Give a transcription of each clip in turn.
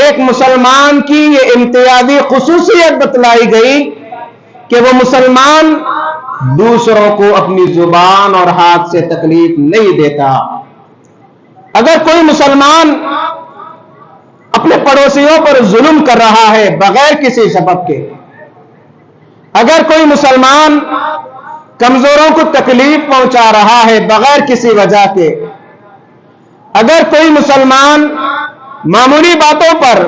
ایک مسلمان کی یہ امتیازی خصوصیت بتلائی گئی کہ وہ مسلمان دوسروں کو اپنی زبان اور ہاتھ سے تکلیف نہیں دیتا۔ اگر کوئی مسلمان اپنے پڑوسیوں پر ظلم کر رہا ہے بغیر کسی سبب کے، اگر کوئی مسلمان کمزوروں کو تکلیف پہنچا رہا ہے بغیر کسی وجہ کے، اگر کوئی مسلمان معمولی باتوں پر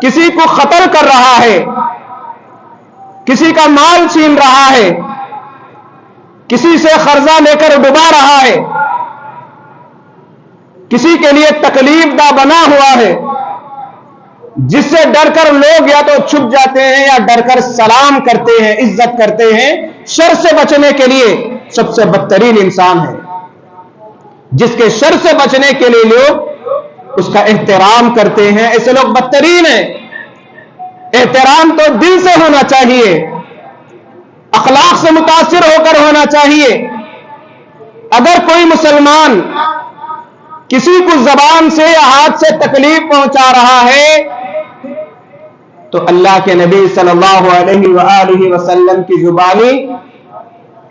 کسی کو قتل کر رہا ہے، کسی کا مال چھین رہا ہے، کسی سے قرضہ لے کر ڈبا رہا ہے، کسی کے لیے تکلیف دہ بنا ہوا ہے، جس سے ڈر کر لوگ یا تو چھپ جاتے ہیں یا ڈر کر سلام کرتے ہیں، عزت کرتے ہیں، شر سے بچنے کے لیے سب سے بدترین انسان ہے، جس کے شر سے بچنے کے لیے لوگ اس کا احترام کرتے ہیں، ایسے لوگ بدترین ہیں۔ احترام تو دل سے ہونا چاہیے، اخلاق سے متاثر ہو کر ہونا چاہیے۔ اگر کوئی مسلمان کسی کو زبان سے یا ہاتھ سے تکلیف پہنچا رہا ہے تو اللہ کے نبی صلی اللہ علیہ وآلہ وسلم کی زبانی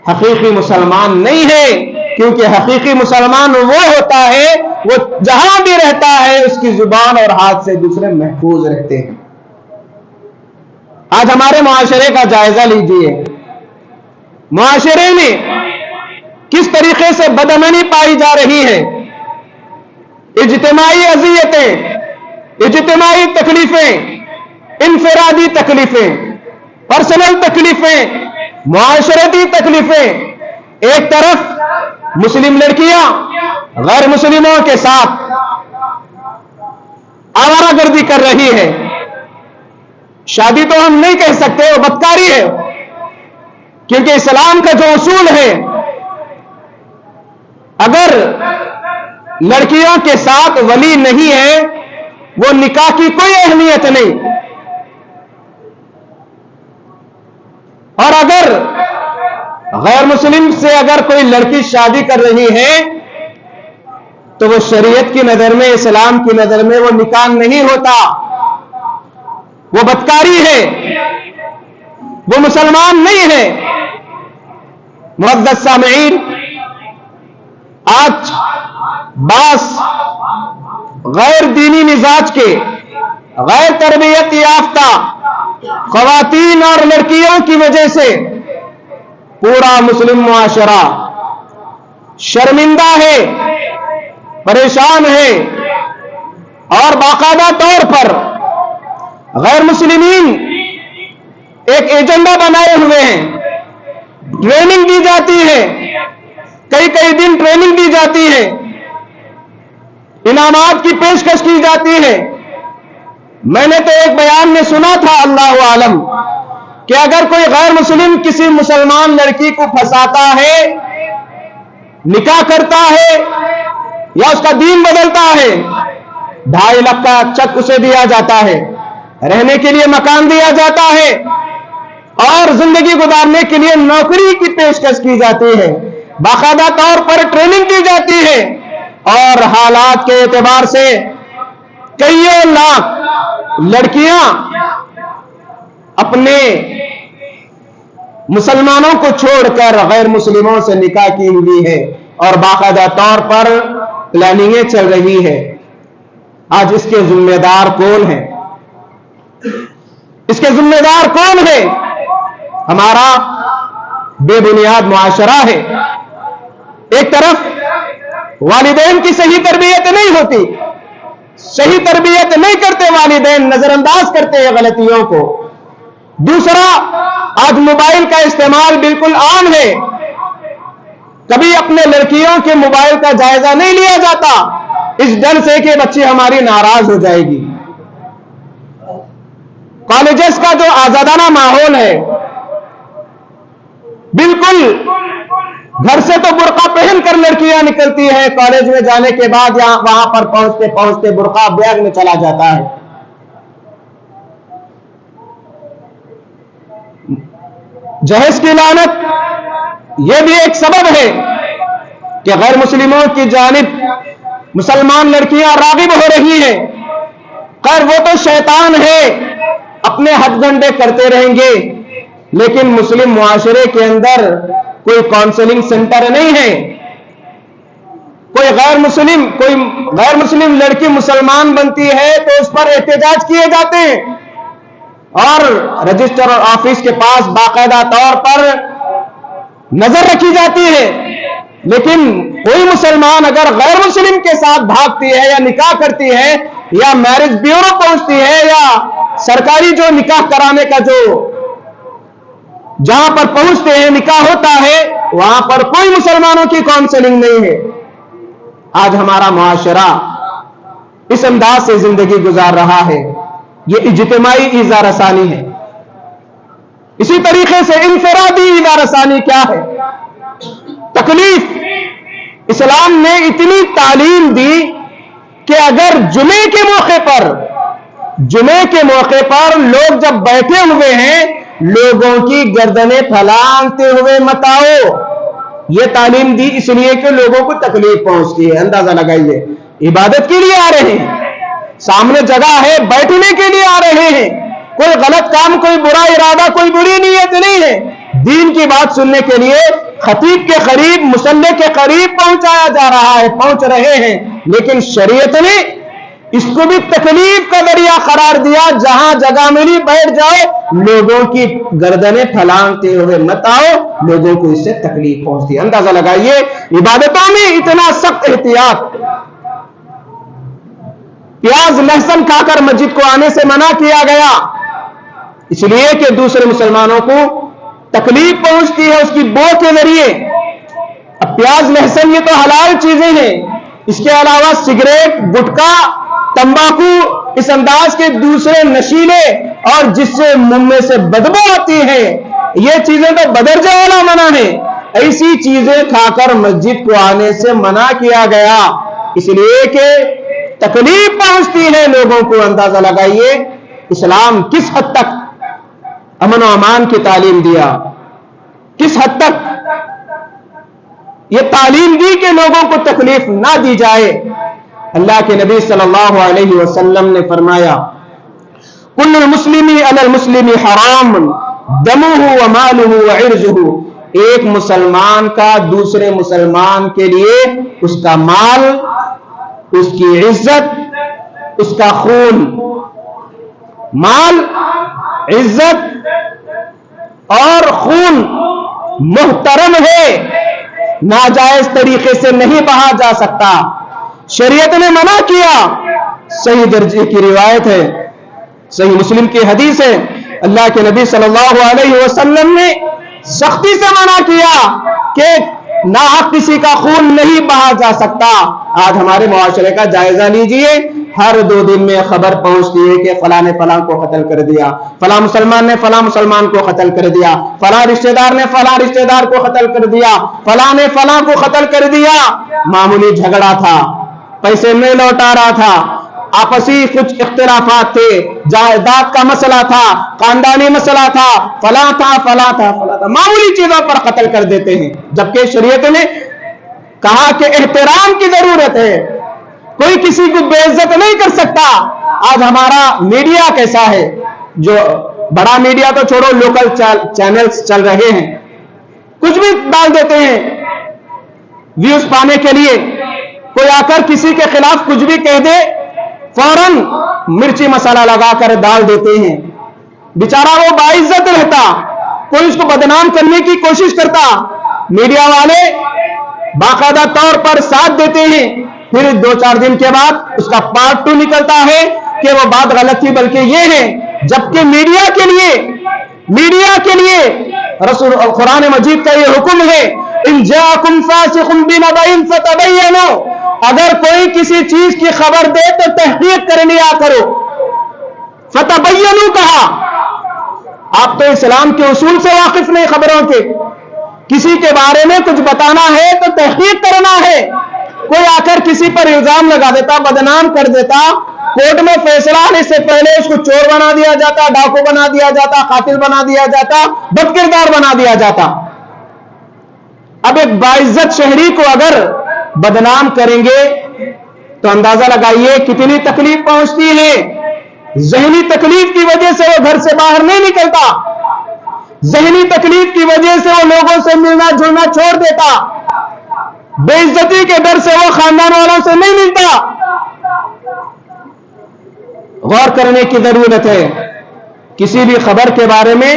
حقیقی مسلمان نہیں ہے، کیونکہ حقیقی مسلمان وہ ہوتا ہے وہ جہاں بھی رہتا ہے اس کی زبان اور ہاتھ سے دوسرے محفوظ رہتے ہیں۔ آج ہمارے معاشرے کا جائزہ لیجئے، معاشرے میں کس طریقے سے بدامنی پائی جا رہی ہے، اجتماعی اذیتیں، اجتماعی تکلیفیں، انفرادی تکلیفیں، پرسنل تکلیفیں، معاشرتی تکلیفیں۔ ایک طرف مسلم لڑکیاں غیر مسلموں کے ساتھ آوارہ گردی کر رہی ہے، شادی تو ہم نہیں کہہ سکتے، وہ بدکاری ہے، کیونکہ اسلام کا جو اصول ہے اگر لڑکیوں کے ساتھ ولی نہیں ہے وہ نکاح کی کوئی اہمیت نہیں، اور اگر غیر مسلم سے اگر کوئی لڑکی شادی کر رہی ہے تو وہ شریعت کی نظر میں، اسلام کی نظر میں وہ نکاح نہیں ہوتا، وہ بدکاری ہے، وہ مسلمان نہیں ہے۔ معزز سامعین، آج بعض غیر دینی مزاج کے، غیر تربیت یافتہ خواتین اور لڑکیوں کی وجہ سے پورا مسلم معاشرہ شرمندہ ہے، پریشان ہے، اور باقاعدہ طور پر غیر مسلمین ایک ایجنڈا بنائے ہوئے ہیں، ٹریننگ دی جاتی ہے، کئی دن ٹریننگ دی جاتی ہے، انعامات کی پیشکش کی جاتی ہے۔ میں نے تو ایک بیان میں سنا تھا، اللہ عالم، کہ اگر کوئی غیر مسلم کسی مسلمان لڑکی کو پھنساتا ہے، نکاح کرتا ہے یا اس کا دین بدلتا ہے، 2.5 لاکھ کا چیک اسے دیا جاتا ہے، رہنے کے لیے مکان دیا جاتا ہے، اور زندگی گزارنے کے لیے نوکری کی پیشکش کی جاتی ہے، باقاعدہ طور پر ٹریننگ کی جاتی ہے، اور حالات کے اعتبار سے کئیوں لاکھ لڑکیاں اپنے مسلمانوں کو چھوڑ کر غیر مسلموں سے نکاح کی ہوئی ہے، اور باقاعدہ طور پر پلاننگیں چل رہی ہے۔ آج اس کے ذمہ دار کون ہیں؟ اس کے ذمہ دار کون ہے؟ ہمارا بے بنیاد معاشرہ ہے۔ ایک طرف والدین کی صحیح تربیت نہیں ہوتی، صحیح تربیت نہیں کرتے والدین، نظر انداز کرتے ہیں غلطیوں کو۔ دوسرا، آج موبائل کا استعمال بالکل عام ہے، کبھی اپنے لڑکیوں کے موبائل کا جائزہ نہیں لیا جاتا، اس ڈر سے کہ بچی ہماری ناراض ہو جائے گی۔ کالجز کا جو آزادانہ ماحول ہے، بالکل گھر سے تو برقع پہن کر لڑکیاں نکلتی ہیں، کالج میں جانے کے بعد وہاں پر پہنچتے برقع بیگ میں چلا جاتا ہے۔ جہیز کی لعنت یہ بھی ایک سبب ہے کہ غیر مسلموں کی جانب مسلمان لڑکیاں راغب ہو رہی ہیں، خیر وہ تو شیطان ہے، اپنے حد گھنٹے کرتے رہیں گے، لیکن مسلم معاشرے کے اندر کوئی کاؤنسلنگ سینٹر نہیں ہے. کوئی غیر مسلم لڑکی مسلمان بنتی ہے تو اس پر احتجاج کیے جاتے ہیں اور رجسٹر آفس کے پاس باقاعدہ طور پر نظر رکھی جاتی ہے. لیکن کوئی مسلمان اگر غیر مسلم کے ساتھ بھاگتی ہے یا نکاح کرتی ہے یا میرج بیورو پہنچتی ہے یا سرکاری جو نکاح کرانے کا جو جہاں پر پہنچتے ہیں نکاح ہوتا ہے، وہاں پر کوئی مسلمانوں کی کاؤنسلنگ نہیں ہے. آج ہمارا معاشرہ اس انداز سے زندگی گزار رہا ہے. یہ اجتماعی ایذا رسانی ہے. اسی طریقے سے انفرادی ایذا رسانی کیا ہے؟ تکلیف. اسلام نے اتنی تعلیم دی کہ اگر جمعے کے موقع پر لوگ جب بیٹھے ہوئے ہیں، لوگوں کی گردنیں پھلانگتے ہوئے مت آؤ. یہ تعلیم دی اس لیے کہ لوگوں کو تکلیف پہنچتی ہے. اندازہ لگائیے، عبادت کے لیے آ رہے ہیں، سامنے جگہ ہے، بیٹھنے کے لیے آ رہے ہیں، کوئی غلط کام، کوئی برا ارادہ، کوئی بری نیت نہیں ہے. دین کی بات سننے کے لیے خطیب کے قریب، مصلی کے قریب پہنچایا جا رہا ہے، پہنچ رہے ہیں. لیکن شریعت نے اس کو بھی تکلیف کا ذریعہ قرار دیا. جہاں جگہ ملی بیٹھ جاؤ، لوگوں کی گردنیں پھلانگتے ہوئے مت آؤ، لوگوں کو اس سے تکلیف پہنچتی ہے. اندازہ لگائیے، عبادتوں میں اتنا سخت احتیاط. پیاز لہسن کھا کر مسجد کو آنے سے منع کیا گیا، اس لیے کہ دوسرے مسلمانوں کو تکلیف پہنچتی ہے اس کی بو کے ذریعے. اب پیاز لہسن یہ تو حلال چیزیں ہیں، اس کے علاوہ سگریٹ، گٹکا، تمباکو، اس انداز کے دوسرے نشیلے اور جس سے منہ میں سے بدبو آتی ہے، یہ چیزیں تو بدرجہ والا منع ہے. ایسی چیزیں کھا کر مسجد کو آنے سے منع کیا گیا، اس لیے کہ تکلیف پہنچتی ہے لوگوں کو. اندازہ لگائیے اسلام کس حد تک امن و امان کی تعلیم دیا، کس حد تک یہ تعلیم دی کہ لوگوں کو تکلیف نہ دی جائے. اللہ کے نبی صلی اللہ علیہ وسلم نے فرمایا، کل المسلم علی المسلم حرام دمہ ومالہ وعرضہ. ایک مسلمان کا دوسرے مسلمان کے لیے اس کا مال، اس کی عزت، اس کا خون، مال، عزت اور خون محترم ہے، ناجائز طریقے سے نہیں بہا جا سکتا. شریعت نے منع کیا. صحیح درجے کی روایت ہے، صحیح مسلم کی حدیث ہے، اللہ کے نبی صلی اللہ علیہ وسلم نے سختی سے منع کیا کہ ناحق کسی کا خون نہیں بہا جا سکتا. آج ہمارے معاشرے کا جائزہ لیجئے، ہر 2 دن میں خبر پہنچتی ہے کہ فلاں نے فلاں کو قتل کر دیا، فلاں مسلمان نے فلاں مسلمان کو قتل کر دیا، فلاں رشتہ دار نے فلاں رشتہ دار کو قتل کر دیا، فلاں نے فلاں کو قتل کر دیا. معمولی جھگڑا تھا، پیسے نہیں لوٹا رہا تھا، آپسی کچھ اختلافات تھے، جائیداد کا مسئلہ تھا، خاندانی مسئلہ تھا، فلاں تھا، معمولی چیزوں پر قتل کر دیتے ہیں. جبکہ شریعت نے کہا کہ احترام کی ضرورت ہے، کوئی کسی کو بے عزت نہیں کر سکتا. آج ہمارا میڈیا کیسا ہے، جو بڑا میڈیا تو چھوڑو، لوکل چینلز چل رہے ہیں، کچھ بھی ڈال دیتے ہیں ویوز پانے کے لیے. کوئی آ کر کسی کے خلاف کچھ بھی کہہ دے، فوراً مرچی مسالہ لگا کر ڈال دیتے ہیں. بیچارہ وہ باعزت رہتا، کوئی اس کو بدنام کرنے کی کوشش کرتا، میڈیا والے باقاعدہ طور پر ساتھ دیتے ہیں. پھر 2-4 دن کے بعد اس کا پارٹ 2 نکلتا ہے کہ وہ بات غلط تھی، بلکہ یہ ہے. جبکہ میڈیا کے لیے رسول قرآن مجید کا یہ حکم ہے، ان جاءکم فاسق بنبأ فتبینوا. اگر کوئی کسی چیز کی خبر دے تو تحقیق کر لیا کرو. فتبینوا کہا. آپ تو اسلام کے اصول سے واقف نہیں خبروں کے. کسی کے بارے میں کچھ بتانا ہے تو تحقیق کرنا ہے. کوئی آ کر کسی پر الزام لگا دیتا، بدنام کر دیتا، کورٹ میں فیصلہ آنے سے پہلے اس کو چور بنا دیا جاتا، ڈاکو بنا دیا جاتا، قاتل بنا دیا جاتا، بدکردار بنا دیا جاتا. اب ایک باعزت شہری کو اگر بدنام کریں گے تو اندازہ لگائیے کتنی تکلیف پہنچتی ہے. ذہنی تکلیف کی وجہ سے وہ گھر سے باہر نہیں نکلتا، ذہنی تکلیف کی وجہ سے وہ لوگوں سے ملنا جلنا چھوڑ دیتا، بے عزتی کے ڈر سے وہ خاندان والوں سے نہیں ملتا۔ غور کرنے کی ضرورت ہے، کسی بھی خبر کے بارے میں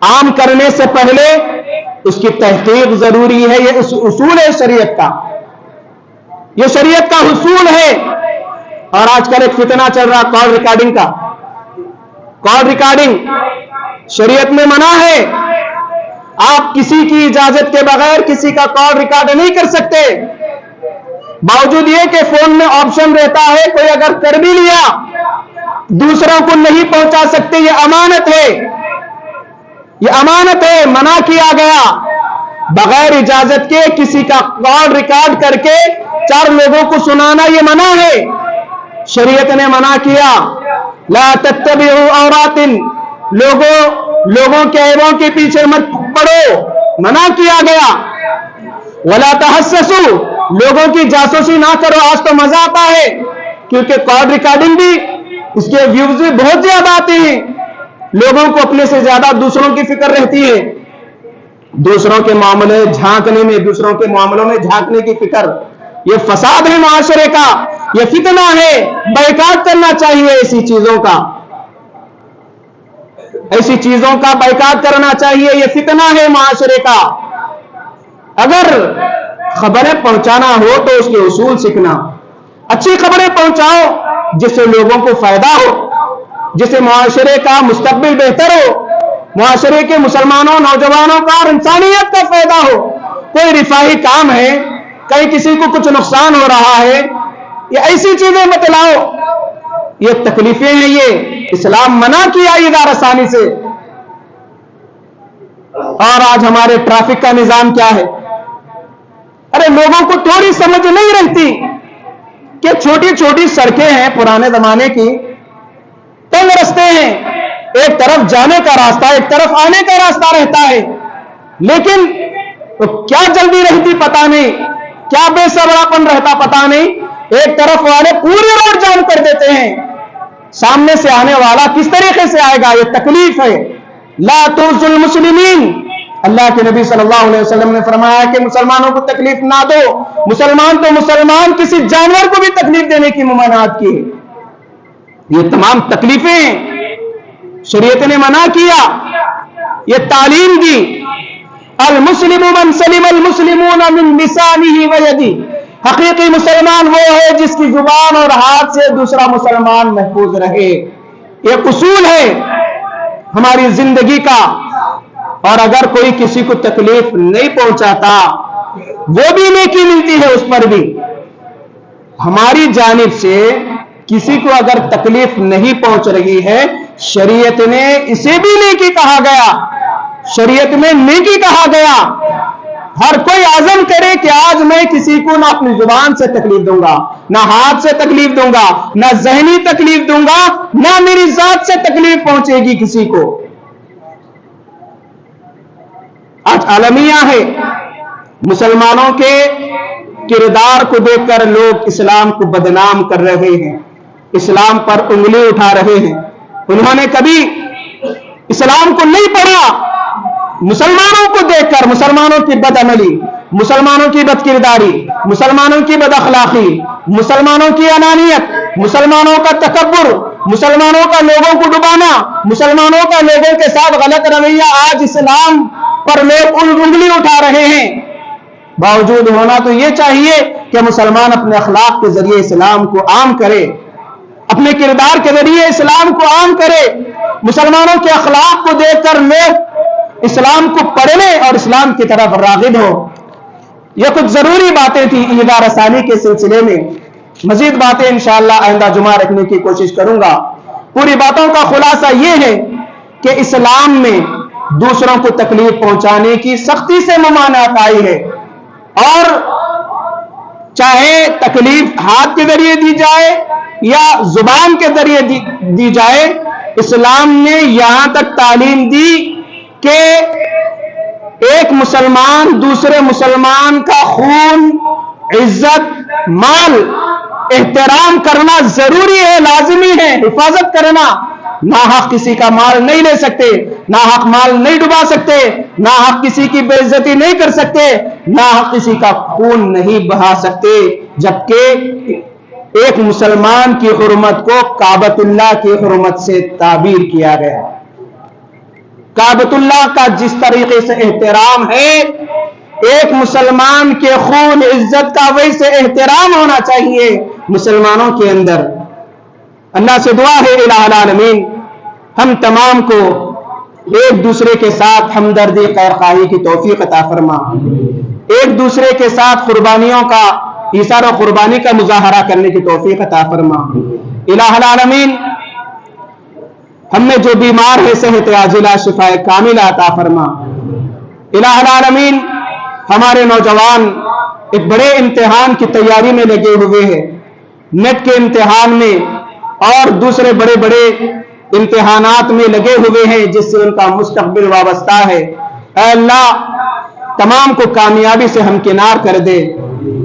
عام کرنے سے پہلے اس کی تحقیق ضروری ہے۔ یہ اصول ہے شریعت کا، یہ شریعت کا اصول ہے۔ اور آج کل ایک فتنہ چل رہا کال ریکارڈنگ کا، کال ریکارڈنگ شریعت میں منع ہے، آپ کسی کی اجازت کے بغیر کسی کا کال ریکارڈ نہیں کر سکتے، باوجود یہ کہ فون میں آپشن رہتا ہے کوئی اگر کر بھی لیا دوسروں کو نہیں پہنچا سکتے، یہ امانت ہے، یہ امانت ہے، منع کیا گیا بغیر اجازت کے کسی کا کال ریکارڈ کر کے 4 لوگوں کو سنانا، یہ منع ہے، شریعت نے منع کیا۔ لا تتبعوا عورات، لوگوں کے عیبوں کے پیچھے مت پڑو، منع کیا گیا۔ ولا تحسسوا، لوگوں کی جاسوسی نہ کرو، آج تو مزہ آتا ہے کیونکہ کال ریکارڈنگ بھی اس کے ویوز بھی بہت زیادہ آتے ہیں، لوگوں کو اپنے سے زیادہ دوسروں کی فکر رہتی ہے، دوسروں کے معاملے جھانکنے میں، دوسروں کے معاملوں میں جھانکنے کی فکر، یہ فساد ہے معاشرے کا، یہ فتنہ ہے، بائیکاٹ کرنا چاہیے ایسی چیزوں کا، ایسی چیزوں کا بائیکاٹ کرنا چاہیے، یہ فتنہ ہے معاشرے کا۔ اگر خبریں پہنچانا ہو تو اس کے اصول سیکھنا، اچھی خبریں پہنچاؤ جس سے لوگوں کو فائدہ ہو، جس سے معاشرے کا مستقبل بہتر ہو، معاشرے کے مسلمانوں نوجوانوں کا اور انسانیت کا فائدہ ہو۔ کوئی رفاہی کام ہے، کہیں کسی کو کچھ نقصان ہو رہا ہے، یہ ایسی چیزیں بتلاؤ، یہ تکلیفیں ہیں، یہ اسلام منع کیا ادار آسانی سے۔ اور آج ہمارے ٹریفک کا نظام کیا ہے؟ ارے لوگوں کو تھوڑی سمجھ نہیں رہتی کہ چھوٹی چھوٹی سڑکیں ہیں پرانے زمانے کی، تنگ رستے ہیں، ایک طرف جانے کا راستہ ایک طرف آنے کا راستہ رہتا ہے، لیکن کیا جلدی رہتی پتہ نہیں، کیا بے صبراپن رہتا پتہ نہیں، ایک طرف والے پوری روڈ جام کر دیتے ہیں، سامنے سے آنے والا کس طریقے سے آئے گا؟ یہ تکلیف ہے۔ لا تؤذوا المسلمین، اللہ کے نبی صلی اللہ علیہ وسلم نے فرمایا کہ مسلمانوں کو تکلیف نہ دو، مسلمان تو مسلمان، کسی جانور کو بھی تکلیف دینے کی ممانعت کی، یہ تمام تکلیفیں شریعت نے منع کیا، یہ تعلیم دی۔ المسلم من سلم المسلمون من لسانه ويده، حقیقی مسلمان وہ ہے جس کی زبان اور ہاتھ سے دوسرا مسلمان محفوظ رہے، یہ اصول ہے ہماری زندگی کا۔ اور اگر کوئی کسی کو تکلیف نہیں پہنچاتا وہ بھی نیکی ملتی ہے اس پر بھی۔ ہماری جانب سے کسی کو اگر تکلیف نہیں پہنچ رہی ہے، شریعت نے اسے بھی نیکی کہا گیا، شریعت میں نیکی کہا گیا۔ ہر کوئی عزم کرے کہ آج میں کسی کو نہ اپنی زبان سے تکلیف دوں گا، نہ ہاتھ سے تکلیف دوں گا، نہ ذہنی تکلیف دوں گا، نہ میری ذات سے تکلیف پہنچے گی کسی کو۔ آج عالمیہ ہے، مسلمانوں کے کردار کو دیکھ کر لوگ اسلام کو بدنام کر رہے ہیں، اسلام پر انگلی اٹھا رہے ہیں۔ انہوں نے کبھی اسلام کو نہیں پڑھا، مسلمانوں کو دیکھ کر مسلمانوں کی بد عملی، مسلمانوں کی بد کرداری، مسلمانوں کی بد اخلاقی، مسلمانوں کی انانیت، مسلمانوں کا تکبر، مسلمانوں کا لوگوں کو ڈبانا، مسلمانوں کا لوگوں کے ساتھ غلط رویہ، آج اسلام پر لوگ انگلی اٹھا رہے ہیں۔ باوجود ہونا تو یہ چاہیے کہ مسلمان اپنے اخلاق کے ذریعے اسلام کو عام کرے، اپنے کردار کے ذریعے اسلام کو عام کرے، مسلمانوں کے اخلاق کو دیکھ کر لوگ اسلام کو پڑھنے اور اسلام کی طرف راغب ہو۔ یہ کچھ ضروری باتیں تھیں ادار ثانی کے سلسلے میں، مزید باتیں انشاءاللہ آئندہ جمعہ رکھنے کی کوشش کروں گا۔ پوری باتوں کا خلاصہ یہ ہے کہ اسلام میں دوسروں کو تکلیف پہنچانے کی سختی سے ممانعت آئی ہے، اور چاہے تکلیف ہاتھ کے ذریعے دی جائے یا زبان کے ذریعے دی جائے، اسلام نے یہاں تک تعلیم دی کہ ایک مسلمان دوسرے مسلمان کا خون، عزت، مال احترام کرنا ضروری ہے، لازمی ہے، حفاظت کرنا. ناحق کسی کا مال نہیں لے سکتے، ناحق مال نہیں ڈبا سکتے، ناحق کسی کی بے عزتی نہیں کر سکتے، ناحق کسی کا خون نہیں بہا سکتے. جبکہ ایک مسلمان کی حرمت کو کعبۃ اللہ کی حرمت سے تعبیر کیا گیا. کعبۃ اللہ کا جس طریقے سے احترام ہے، ایک مسلمان کے خون عزت کا ویسے احترام ہونا چاہیے مسلمانوں کے اندر. اللہ سے دعا ہے الہ العالمین ہم تمام کو ایک دوسرے کے ساتھ ہمدردی خیرخواہی کی توفیق عطا فرما، ایک دوسرے کے ساتھ قربانیوں کا ایثار و قربانی کا مظاہرہ کرنے کی توفیق عطا فرما. الہ العالمین ہم میں جو بیمار ہے صحت عاجلہ شفاء کاملہ عطا فرما. الہ العالمین ہمارے نوجوان ایک بڑے امتحان کی تیاری میں لگے ہوئے ہیں، نیٹ کے امتحان میں اور دوسرے بڑے بڑے امتحانات میں لگے ہوئے ہیں جس سے ان کا مستقبل وابستہ ہے. اے اللہ تمام کو کامیابی سے ہمکنار کر دے،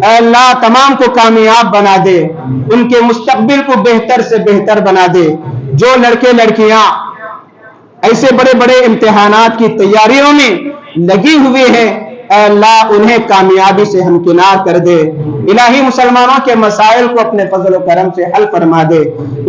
اے اللہ تمام کو کامیاب بنا دے، ان کے مستقبل کو بہتر سے بہتر بنا دے. جو لڑکے لڑکیاں ایسے بڑے بڑے امتحانات کی تیاریوں میں لگی ہوئی ہیں، اے اللہ انہیں کامیابی سے ہمکنار کر دے. الہی مسلمانوں کے مسائل کو اپنے فضل و کرم سے حل فرما دے.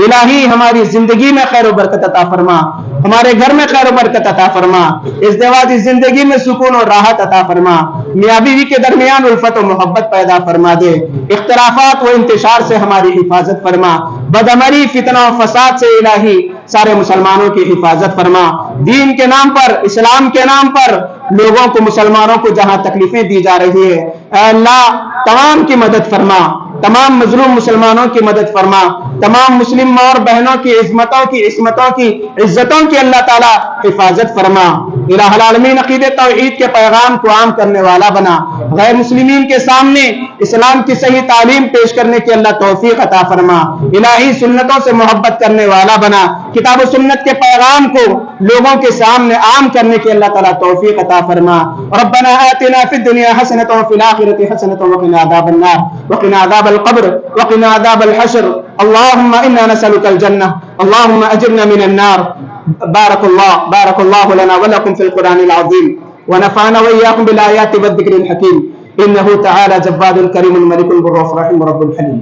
الہی ہماری زندگی میں خیر و برکت عطا فرما، ہمارے گھر میں خیر و برکت عطا فرما، ازدواجی زندگی میں سکون اور راحت عطا فرما، میاں بیوی کے درمیان الفت و محبت پیدا فرما دے. اختلافات و انتشار سے ہماری حفاظت فرما، بدعملی فتنہ و فساد سے الہی سارے مسلمانوں کی حفاظت فرما. دین کے نام پر، اسلام کے نام پر لوگوں کو، مسلمانوں کو جہاں تکلیفیں دی جا رہی ہے، اے اللہ تمام کی مدد فرما، تمام مظلوم مسلمانوں کی مدد فرما، تمام مسلم ماں اور بہنوں کی عظمتوں کی عزتوں کی اللہ تعالی حفاظت فرما. الہ العالمین عقید توحید کے پیغام کو عام کرنے والا بنا، غیر مسلمین کے سامنے اسلام کی صحیح تعلیم پیش کرنے کی اللہ توفیق عطا فرما. الہی سنتوں سے محبت کرنے والا بنا، کتاب و سنت کے پیغام کو لوگوں کے سامنے عام کرنے کی اللہ تعالی توفیق عطا فرما. ربنا آتنا فی الدنیا حسنۃ وفی الآخرۃ حسنۃ وقنا عذاب النار وقنا عذاب القبر وقنا عذاب الحشر. اللهم انا نسألك الجنة اللهم اجرنا من النار. بارك الله لنا ولكم في القرآن العظيم ونفعنا وإياكم بالآيات والذكر الحكيم. إنه تعالى جواد كريم ملك البر رحيم رب الحليم.